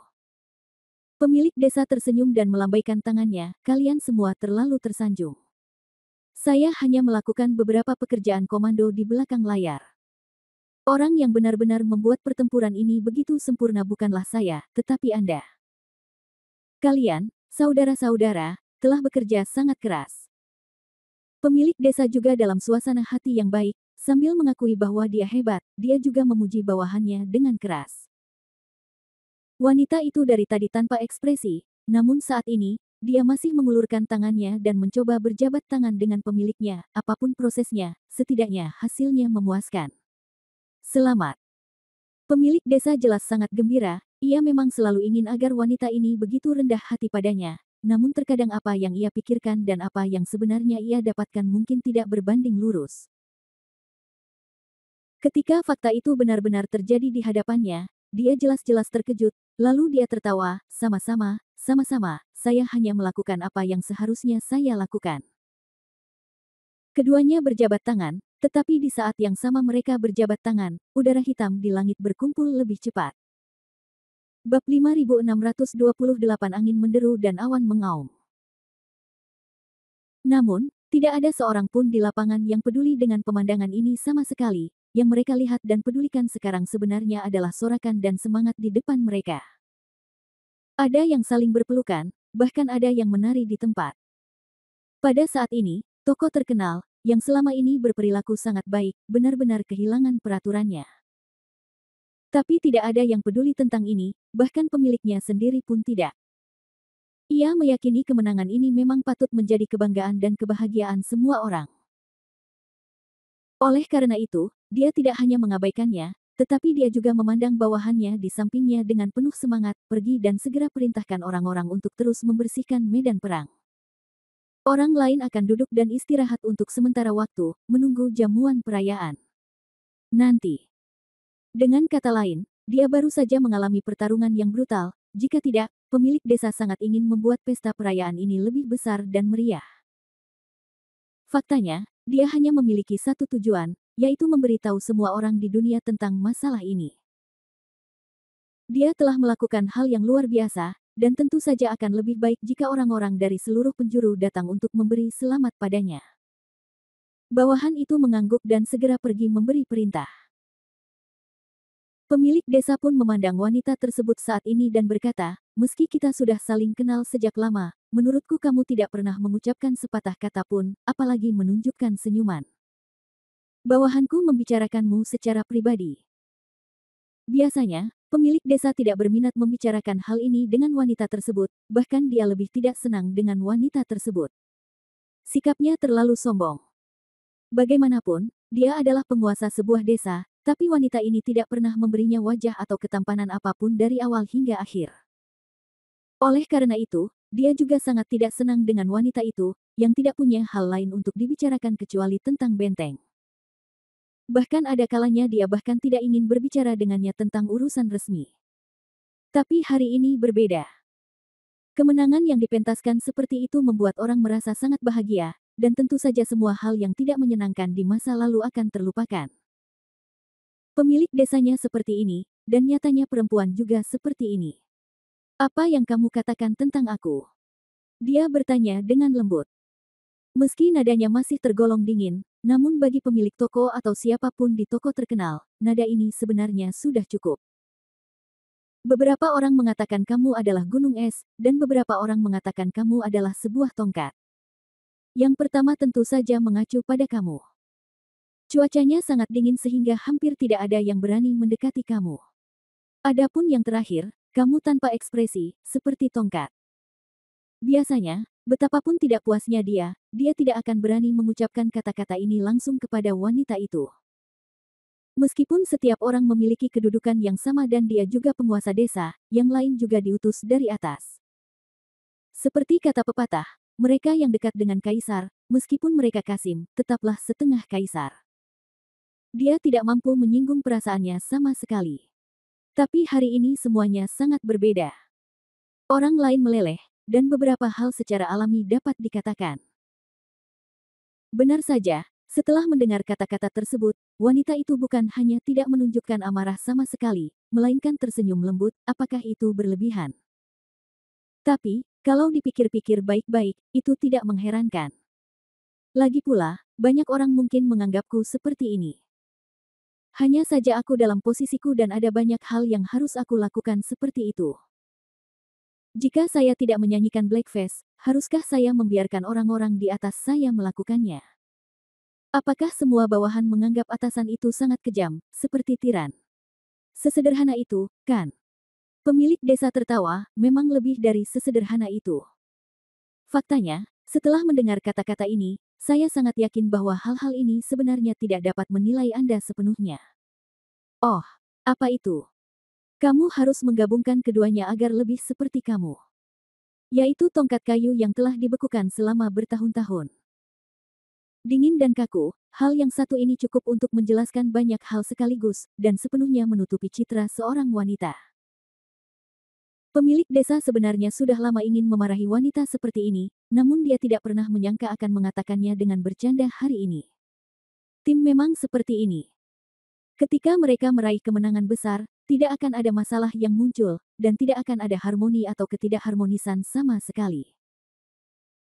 A: Pemilik desa tersenyum dan melambaikan tangannya, kalian semua terlalu tersanjung. Saya hanya melakukan beberapa pekerjaan komando di belakang layar. Orang yang benar-benar membuat pertempuran ini begitu sempurna bukanlah saya, tetapi Anda. Kalian, saudara-saudara, telah bekerja sangat keras. Pemilik desa juga dalam suasana hati yang baik, sambil mengakui bahwa dia hebat, dia juga memuji bawahannya dengan keras. Wanita itu dari tadi tanpa ekspresi, namun saat ini, dia masih mengulurkan tangannya dan mencoba berjabat tangan dengan pemiliknya, apapun prosesnya, setidaknya hasilnya memuaskan. Selamat. Pemilik desa jelas sangat gembira, ia memang selalu ingin agar wanita ini begitu rendah hati padanya, namun terkadang apa yang ia pikirkan dan apa yang sebenarnya ia dapatkan mungkin tidak berbanding lurus. Ketika fakta itu benar-benar terjadi di hadapannya, dia jelas-jelas terkejut, lalu dia tertawa, sama-sama, saya hanya melakukan apa yang seharusnya saya lakukan. Keduanya berjabat tangan, tetapi di saat yang sama mereka berjabat tangan, udara hitam di langit berkumpul lebih cepat. Bab 5628 angin menderu dan awan mengaum. Namun, tidak ada seorang pun di lapangan yang peduli dengan pemandangan ini sama sekali. Yang mereka lihat dan pedulikan sekarang sebenarnya adalah sorakan dan semangat di depan mereka. Ada yang saling berpelukan, bahkan ada yang menari di tempat. Pada saat ini, tokoh terkenal, yang selama ini berperilaku sangat baik, benar-benar kehilangan peraturannya. Tapi tidak ada yang peduli tentang ini, bahkan pemiliknya sendiri pun tidak. Ia meyakini kemenangan ini memang patut menjadi kebanggaan dan kebahagiaan semua orang. Oleh karena itu, dia tidak hanya mengabaikannya, tetapi dia juga memandang bawahannya di sampingnya dengan penuh semangat, pergi dan segera perintahkan orang-orang untuk terus membersihkan medan perang. Orang lain akan duduk dan istirahat untuk sementara waktu, menunggu jamuan perayaan. Nanti. Dengan kata lain, dia baru saja mengalami pertarungan yang brutal, jika tidak, pemilik desa sangat ingin membuat pesta perayaan ini lebih besar dan meriah. Faktanya, dia hanya memiliki satu tujuan, yaitu memberitahu semua orang di dunia tentang masalah ini. Dia telah melakukan hal yang luar biasa, dan tentu saja akan lebih baik jika orang-orang dari seluruh penjuru datang untuk memberi selamat padanya. Bawahan itu mengangguk dan segera pergi memberi perintah. Pemilik desa pun memandang wanita tersebut saat ini dan berkata, meski kita sudah saling kenal sejak lama, menurutku kamu tidak pernah mengucapkan sepatah kata pun, apalagi menunjukkan senyuman. Bawahanku membicarakanmu secara pribadi. Biasanya, pemilik desa tidak berminat membicarakan hal ini dengan wanita tersebut, bahkan dia lebih tidak senang dengan wanita tersebut. Sikapnya terlalu sombong. Bagaimanapun, dia adalah penguasa sebuah desa, tapi wanita ini tidak pernah memberinya wajah atau ketampanan apapun dari awal hingga akhir. Oleh karena itu, dia juga sangat tidak senang dengan wanita itu, yang tidak punya hal lain untuk dibicarakan kecuali tentang benteng. Bahkan ada kalanya dia bahkan tidak ingin berbicara dengannya tentang urusan resmi. Tapi hari ini berbeda. Kemenangan yang dipentaskan seperti itu membuat orang merasa sangat bahagia, dan tentu saja semua hal yang tidak menyenangkan di masa lalu akan terlupakan. Pemilik desanya seperti ini, dan nyatanya perempuan juga seperti ini. Apa yang kamu katakan tentang aku? Dia bertanya dengan lembut. Meski nadanya masih tergolong dingin, namun bagi pemilik toko atau siapapun di toko terkenal, nada ini sebenarnya sudah cukup. Beberapa orang mengatakan kamu adalah gunung es, dan beberapa orang mengatakan kamu adalah sebuah tongkat. Yang pertama tentu saja mengacu pada kamu. Cuacanya sangat dingin sehingga hampir tidak ada yang berani mendekati kamu. Adapun yang terakhir, kamu tanpa ekspresi, seperti tongkat. Biasanya, betapapun tidak puasnya dia tidak akan berani mengucapkan kata-kata ini langsung kepada wanita itu. Meskipun setiap orang memiliki kedudukan yang sama dan dia juga penguasa desa, yang lain juga diutus dari atas. Seperti kata pepatah, mereka yang dekat dengan kaisar, meskipun mereka kasim, tetaplah setengah kaisar. Dia tidak mampu menyinggung perasaannya sama sekali. Tapi hari ini semuanya sangat berbeda. Orang lain meleleh, dan beberapa hal secara alami dapat dikatakan. Benar saja, setelah mendengar kata-kata tersebut, wanita itu bukan hanya tidak menunjukkan amarah sama sekali, melainkan tersenyum lembut, apakah itu berlebihan? Tapi, kalau dipikir-pikir baik-baik, itu tidak mengherankan. Lagi pula, banyak orang mungkin menganggapku seperti ini. Hanya saja aku dalam posisiku dan ada banyak hal yang harus aku lakukan seperti itu. Jika saya tidak menyanyikan blackface, haruskah saya membiarkan orang-orang di atas saya melakukannya? Apakah semua bawahan menganggap atasan itu sangat kejam, seperti tiran? Sesederhana itu, kan? Pemilik desa tertawa, memang lebih dari sesederhana itu. Faktanya, setelah mendengar kata-kata ini, saya sangat yakin bahwa hal-hal ini sebenarnya tidak dapat menilai Anda sepenuhnya. Oh, apa itu? Kamu harus menggabungkan keduanya agar lebih seperti kamu. Yaitu tongkat kayu yang telah dibekukan selama bertahun-tahun. Dingin dan kaku, hal yang satu ini cukup untuk menjelaskan banyak hal sekaligus, dan sepenuhnya menutupi citra seorang wanita. Pemilik desa sebenarnya sudah lama ingin memarahi wanita seperti ini, namun dia tidak pernah menyangka akan mengatakannya dengan bercanda hari ini. Tim memang seperti ini. Ketika mereka meraih kemenangan besar, tidak akan ada masalah yang muncul, dan tidak akan ada harmoni atau ketidakharmonisan sama sekali.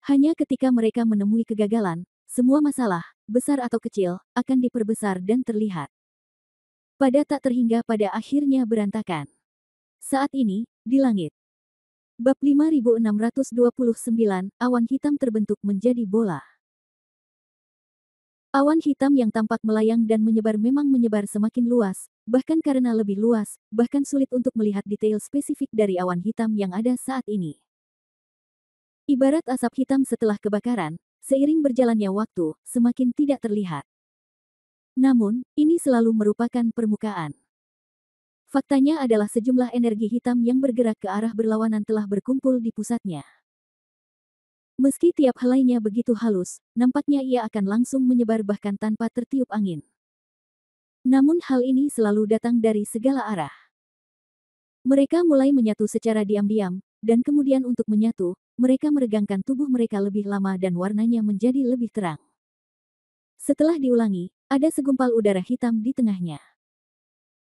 A: Hanya ketika mereka menemui kegagalan, semua masalah, besar atau kecil, akan diperbesar dan terlihat. Pada tak terhingga pada akhirnya berantakan. Saat ini, di langit. Bab 5629, awan hitam terbentuk menjadi bola. Awan hitam yang tampak melayang dan menyebar memang menyebar semakin luas, bahkan karena lebih luas, bahkan sulit untuk melihat detail spesifik dari awan hitam yang ada saat ini. Ibarat asap hitam setelah kebakaran, seiring berjalannya waktu, semakin tidak terlihat. Namun, ini selalu merupakan permukaan. Faktanya adalah sejumlah energi hitam yang bergerak ke arah berlawanan telah berkumpul di pusatnya. Meski tiap helainya begitu halus, nampaknya ia akan langsung menyebar bahkan tanpa tertiup angin. Namun hal ini selalu datang dari segala arah. Mereka mulai menyatu secara diam-diam, dan kemudian untuk menyatu, mereka meregangkan tubuh mereka lebih lama dan warnanya menjadi lebih terang. Setelah diulangi, ada segumpal udara hitam di tengahnya.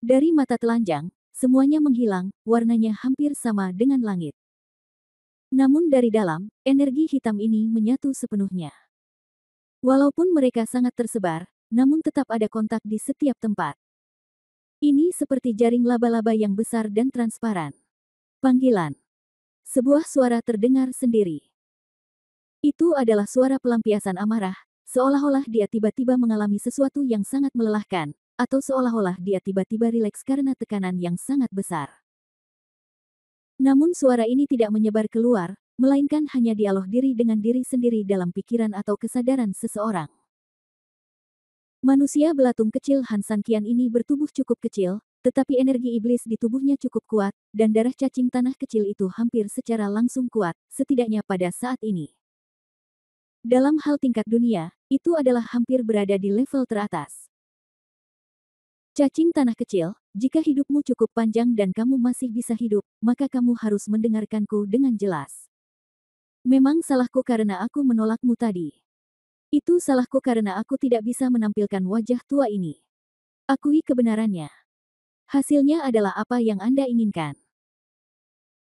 A: Dari mata telanjang, semuanya menghilang, warnanya hampir sama dengan langit. Namun dari dalam, energi hitam ini menyatu sepenuhnya. Walaupun mereka sangat tersebar, namun tetap ada kontak di setiap tempat. Ini seperti jaring laba-laba yang besar dan transparan. Panggilan. Sebuah suara terdengar sendiri. Itu adalah suara pelampiasan amarah, seolah-olah dia tiba-tiba mengalami sesuatu yang sangat melelahkan, atau seolah-olah dia tiba-tiba rileks karena tekanan yang sangat besar. Namun suara ini tidak menyebar keluar, melainkan hanya dialog diri dengan diri sendiri dalam pikiran atau kesadaran seseorang. Manusia belatung kecil Han Sanqian ini bertubuh cukup kecil, tetapi energi iblis di tubuhnya cukup kuat, dan darah cacing tanah kecil itu hampir secara langsung kuat, setidaknya pada saat ini. Dalam hal tingkat dunia, itu adalah hampir berada di level teratas. Cacing tanah kecil, jika hidupmu cukup panjang dan kamu masih bisa hidup, maka kamu harus mendengarkanku dengan jelas. Memang salahku karena aku menolakmu tadi. Itu salahku karena aku tidak bisa menampilkan wajah tua ini. Akui kebenarannya. Hasilnya adalah apa yang Anda inginkan.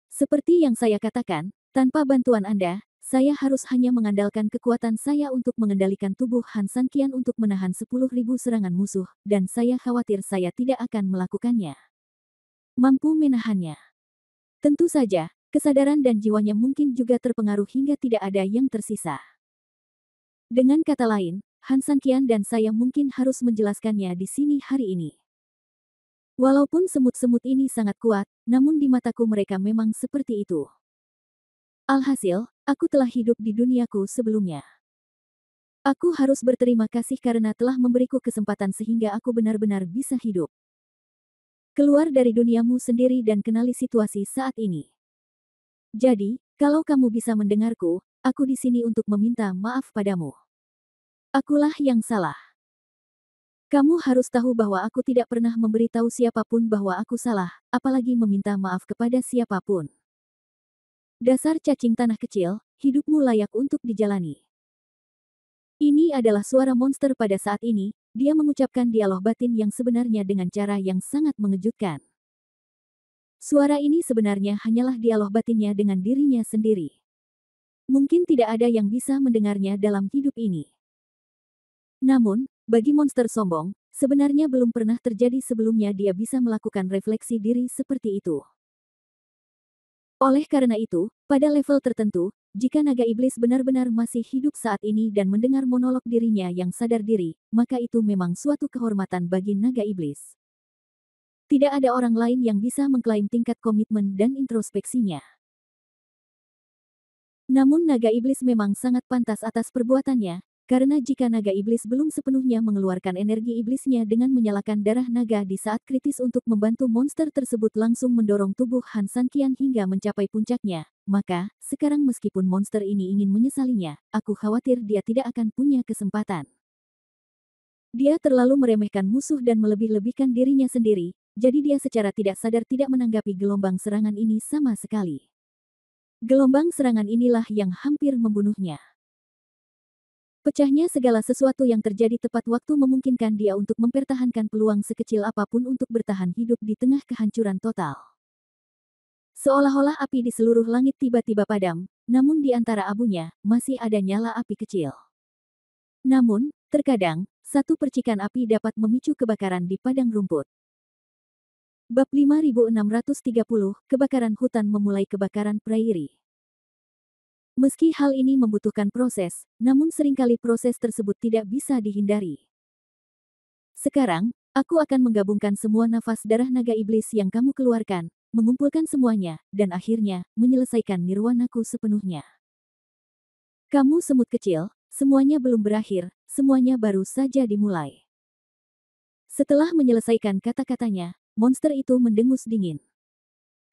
A: Seperti yang saya katakan, tanpa bantuan Anda, saya harus hanya mengandalkan kekuatan saya untuk mengendalikan tubuh Han Sanqian untuk menahan 10.000 serangan musuh, dan saya khawatir saya tidak akan melakukannya. Mampu menahannya. Tentu saja, kesadaran dan jiwanya mungkin juga terpengaruh hingga tidak ada yang tersisa. Dengan kata lain, Han Sanqian dan saya mungkin harus menjelaskannya di sini hari ini. Walaupun semut-semut ini sangat kuat, namun di mataku mereka memang seperti itu. Alhasil, aku telah hidup di duniaku sebelumnya. Aku harus berterima kasih karena telah memberiku kesempatan sehingga aku benar-benar bisa hidup. Keluar dari duniamu sendiri dan kenali situasi saat ini. Jadi, kalau kamu bisa mendengarku, aku di sini untuk meminta maaf padamu. Akulah yang salah. Kamu harus tahu bahwa aku tidak pernah memberitahu siapapun bahwa aku salah, apalagi meminta maaf kepada siapapun. Dasar cacing tanah kecil, hidupmu layak untuk dijalani. Ini adalah suara monster pada saat ini, dia mengucapkan dialog batin yang sebenarnya dengan cara yang sangat mengejutkan. Suara ini sebenarnya hanyalah dialog batinnya dengan dirinya sendiri. Mungkin tidak ada yang bisa mendengarnya dalam hidup ini. Namun, bagi monster sombong, sebenarnya belum pernah terjadi sebelumnya dia bisa melakukan refleksi diri seperti itu. Oleh karena itu, pada level tertentu, jika naga iblis benar-benar masih hidup saat ini dan mendengar monolog dirinya yang sadar diri, maka itu memang suatu kehormatan bagi naga iblis. Tidak ada orang lain yang bisa mengklaim tingkat komitmen dan introspeksinya. Namun naga iblis memang sangat pantas atas perbuatannya, karena jika naga iblis belum sepenuhnya mengeluarkan energi iblisnya dengan menyalakan darah naga di saat kritis untuk membantu monster tersebut langsung mendorong tubuh Han Sanqian hingga mencapai puncaknya, maka, sekarang meskipun monster ini ingin menyesalinya, aku khawatir dia tidak akan punya kesempatan. Dia terlalu meremehkan musuh dan melebih-lebihkan dirinya sendiri, jadi dia secara tidak sadar tidak menanggapi gelombang serangan ini sama sekali. Gelombang serangan inilah yang hampir membunuhnya. Pecahnya segala sesuatu yang terjadi tepat waktu memungkinkan dia untuk mempertahankan peluang sekecil apapun untuk bertahan hidup di tengah kehancuran total. Seolah-olah api di seluruh langit tiba-tiba padam, namun di antara abunya, masih ada nyala api kecil. Namun, terkadang, satu percikan api dapat memicu kebakaran di padang rumput. Bab 5630, Kebakaran Hutan memulai kebakaran prairie. Meski hal ini membutuhkan proses, namun seringkali proses tersebut tidak bisa dihindari. Sekarang, aku akan menggabungkan semua nafas darah naga iblis yang kamu keluarkan, mengumpulkan semuanya, dan akhirnya, menyelesaikan nirwanaku sepenuhnya. Kamu semut kecil, semuanya belum berakhir, semuanya baru saja dimulai. Setelah menyelesaikan kata-katanya, monster itu mendengus dingin.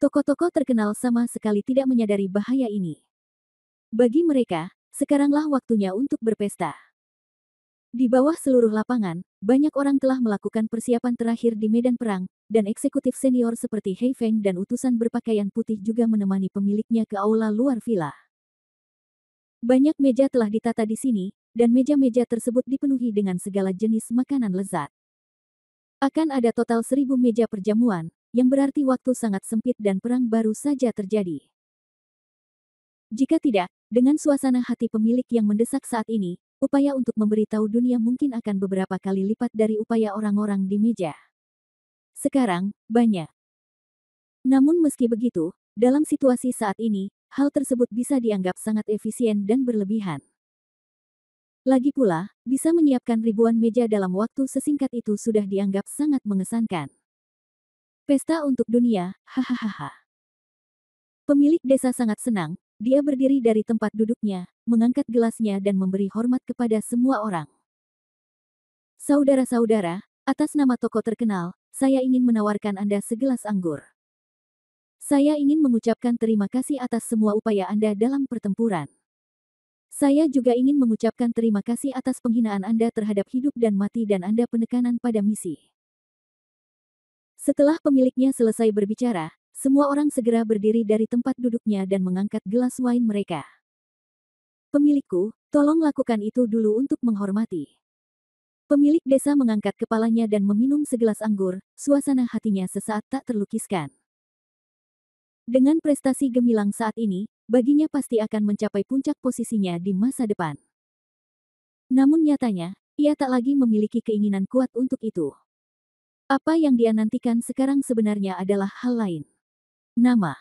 A: Tokoh-tokoh terkenal sama sekali tidak menyadari bahaya ini. Bagi mereka, sekaranglah waktunya untuk berpesta. Di bawah seluruh lapangan, banyak orang telah melakukan persiapan terakhir di medan perang, dan eksekutif senior seperti Hei Feng dan utusan berpakaian putih juga menemani pemiliknya ke aula luar villa. Banyak meja telah ditata di sini, dan meja-meja tersebut dipenuhi dengan segala jenis makanan lezat. Akan ada total 1000 meja perjamuan, yang berarti waktu sangat sempit dan perang baru saja terjadi. Jika tidak, dengan suasana hati pemilik yang mendesak saat ini, upaya untuk memberitahu dunia mungkin akan beberapa kali lipat dari upaya orang-orang di meja. Sekarang, banyak. Namun meski begitu, dalam situasi saat ini, hal tersebut bisa dianggap sangat efisien dan berlebihan. Lagi pula, bisa menyiapkan ribuan meja dalam waktu sesingkat itu sudah dianggap sangat mengesankan. Pesta untuk dunia, hahaha. Pemilik desa sangat senang. Dia berdiri dari tempat duduknya, mengangkat gelasnya dan memberi hormat kepada semua orang. Saudara-saudara, atas nama tokoh terkenal, saya ingin menawarkan Anda segelas anggur. Saya ingin mengucapkan terima kasih atas semua upaya Anda dalam pertempuran. Saya juga ingin mengucapkan terima kasih atas penghinaan Anda terhadap hidup dan mati dan Anda penekanan pada misi. Setelah pemiliknya selesai berbicara, semua orang segera berdiri dari tempat duduknya dan mengangkat gelas wine mereka. Pemilikku, tolong lakukan itu dulu untuk menghormati. Pemilik desa mengangkat kepalanya dan meminum segelas anggur, suasana hatinya sesaat tak terlukiskan. Dengan prestasi gemilang saat ini, baginya pasti akan mencapai puncak posisinya di masa depan. Namun nyatanya, ia tak lagi memiliki keinginan kuat untuk itu. Apa yang dia nantikan sekarang sebenarnya adalah hal lain. Nama.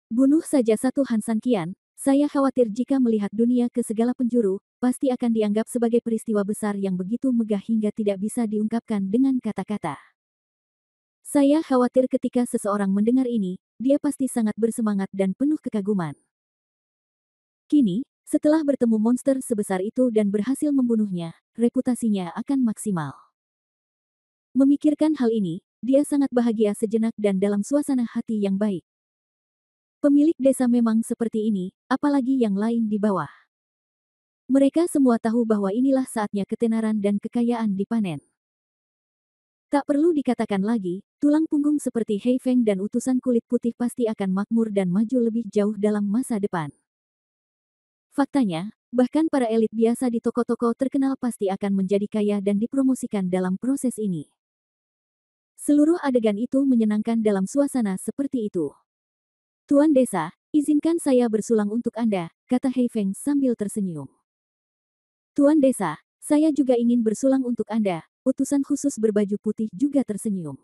A: Bunuh saja satu Han Sanqian, saya khawatir jika melihat dunia ke segala penjuru, pasti akan dianggap sebagai peristiwa besar yang begitu megah hingga tidak bisa diungkapkan dengan kata-kata. Saya khawatir ketika seseorang mendengar ini, dia pasti sangat bersemangat dan penuh kekaguman. Kini, setelah bertemu monster sebesar itu dan berhasil membunuhnya, reputasinya akan maksimal. Memikirkan hal ini, dia sangat bahagia sejenak dan dalam suasana hati yang baik. Pemilik desa memang seperti ini, apalagi yang lain di bawah. Mereka semua tahu bahwa inilah saatnya ketenaran dan kekayaan dipanen. Tak perlu dikatakan lagi, tulang punggung seperti Hei Feng dan utusan kulit putih pasti akan makmur dan maju lebih jauh dalam masa depan. Faktanya, bahkan para elit biasa di toko-toko terkenal pasti akan menjadi kaya dan dipromosikan dalam proses ini. Seluruh adegan itu menyenangkan dalam suasana seperti itu. Tuan Desa, izinkan saya bersulang untuk Anda, kata Hei Feng sambil tersenyum. Tuan Desa, saya juga ingin bersulang untuk Anda, utusan khusus berbaju putih juga tersenyum.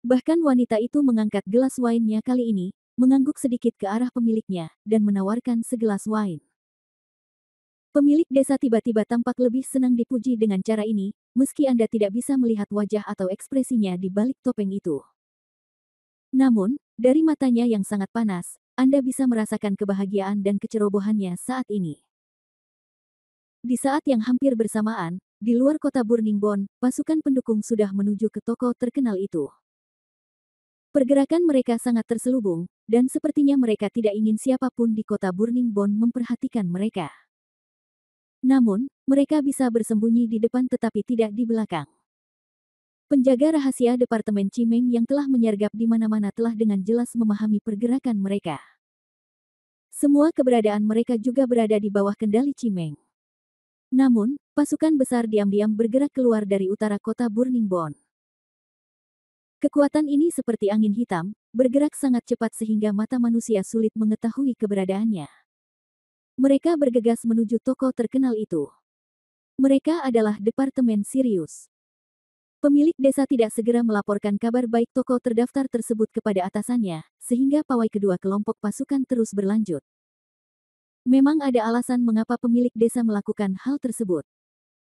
A: Bahkan wanita itu mengangkat gelas wine-nya kali ini, mengangguk sedikit ke arah pemiliknya, dan menawarkan segelas wine. Pemilik desa tiba-tiba tampak lebih senang dipuji dengan cara ini, meski Anda tidak bisa melihat wajah atau ekspresinya di balik topeng itu. Namun, dari matanya yang sangat panas, Anda bisa merasakan kebahagiaan dan kecerobohannya saat ini. Di saat yang hampir bersamaan, di luar kota Burning Bone, pasukan pendukung sudah menuju ke toko terkenal itu. Pergerakan mereka sangat terselubung, dan sepertinya mereka tidak ingin siapapun di kota Burning Bone memperhatikan mereka. Namun, mereka bisa bersembunyi di depan tetapi tidak di belakang. Penjaga rahasia Departemen Cimeng yang telah menyergap di mana-mana telah dengan jelas memahami pergerakan mereka. Semua keberadaan mereka juga berada di bawah kendali Cimeng. Namun, pasukan besar diam-diam bergerak keluar dari utara kota Burning Bone. Kekuatan ini seperti angin hitam, bergerak sangat cepat sehingga mata manusia sulit mengetahui keberadaannya. Mereka bergegas menuju toko terkenal itu. Mereka adalah Departemen Sirius. Pemilik desa tidak segera melaporkan kabar baik toko terdaftar tersebut kepada atasannya, sehingga pawai kedua kelompok pasukan terus berlanjut. Memang ada alasan mengapa pemilik desa melakukan hal tersebut.